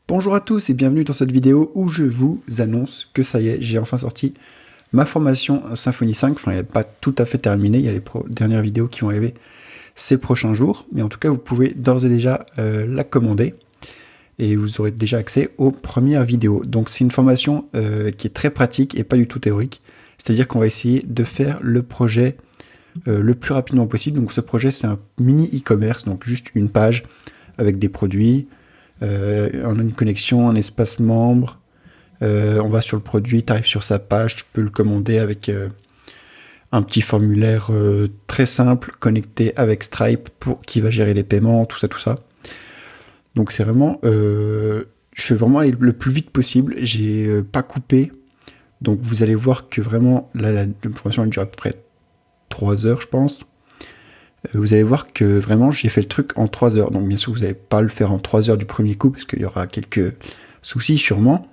Bonjour à tous et bienvenue dans cette vidéo où je vous annonce que ça y est, j'ai enfin sorti ma formation Symfony 5. Enfin, elle n'est pas tout à fait terminée, il y a les dernières vidéos qui vont arriver ces prochains jours. Mais en tout cas, vous pouvez d'ores et déjà la commander et vous aurez déjà accès aux premières vidéos. Donc c'est une formation qui est très pratique et pas du tout théorique. C'est-à-dire qu'on va essayer de faire le projet le plus rapidement possible. Donc ce projet, c'est un mini e-commerce, donc juste une page avec des produits, une connexion, un espace membre, on va sur le produit, tu arrives sur sa page, tu peux le commander avec un petit formulaire très simple, connecté avec Stripe, qui va gérer les paiements, tout ça. Donc c'est vraiment, je vais vraiment aller le plus vite possible, j'ai pas coupé, donc vous allez voir que vraiment, la formation elle dure à peu près 3 heures je pense. Vous allez voir que vraiment j'ai fait le truc en 3 heures. Donc bien sûr vous n'allez pas le faire en 3 heures du premier coup parce qu'il y aura quelques soucis sûrement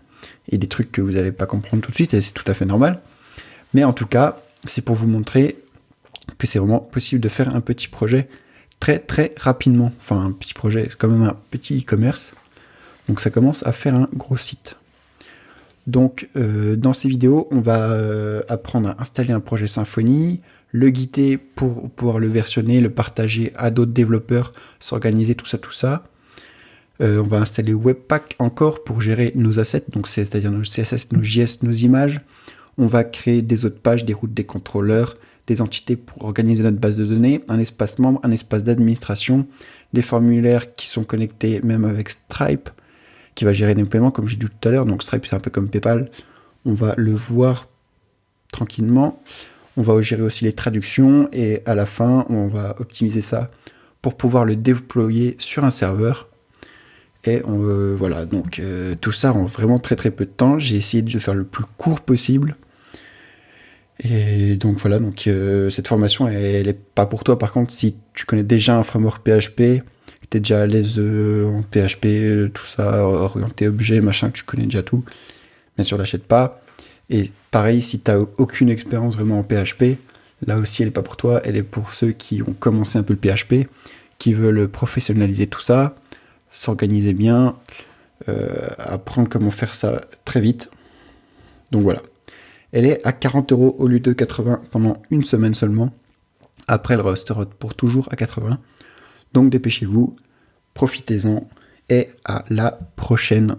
et des trucs que vous n'allez pas comprendre tout de suite et c'est tout à fait normal. Mais en tout cas c'est pour vous montrer que c'est vraiment possible de faire un petit projet très rapidement. Enfin un petit projet, c'est quand même un petit e-commerce. Donc ça commence à faire un gros site. Donc dans ces vidéos on va apprendre à installer un projet Symfony, le guider pour pouvoir le versionner, le partager à d'autres développeurs, s'organiser, tout ça. On va installer Webpack encore pour gérer nos assets, donc c'est-à-dire nos CSS, nos JS, nos images. On va créer des autres pages, des routes, des contrôleurs, des entités pour organiser notre base de données, un espace membre, un espace d'administration, des formulaires qui sont connectés même avec Stripe, qui va gérer nos paiements, comme j'ai dit tout à l'heure. Donc Stripe, c'est un peu comme PayPal. On va le voir tranquillement. On va gérer aussi les traductions et à la fin, on va optimiser ça pour pouvoir le déployer sur un serveur. Et voilà, donc tout ça en vraiment très peu de temps. J'ai essayé de le faire le plus court possible. Et donc voilà, donc cette formation, elle est pas pour toi. Par contre, si tu connais déjà un framework PHP, que tu es déjà à l'aise en PHP, tout ça, orienté objet, machin, que tu connais déjà tout, bien sûr, l'achète pas. Et pareil, si tu n'as aucune expérience vraiment en PHP, là aussi, elle n'est pas pour toi. Elle est pour ceux qui ont commencé un peu le PHP, qui veulent professionnaliser tout ça, s'organiser bien, apprendre comment faire ça très vite. Donc voilà. Elle est à 40 € au lieu de 80 pendant une semaine seulement. Après, elle restera pour toujours à 80. Donc dépêchez-vous, profitez-en et à la prochaine.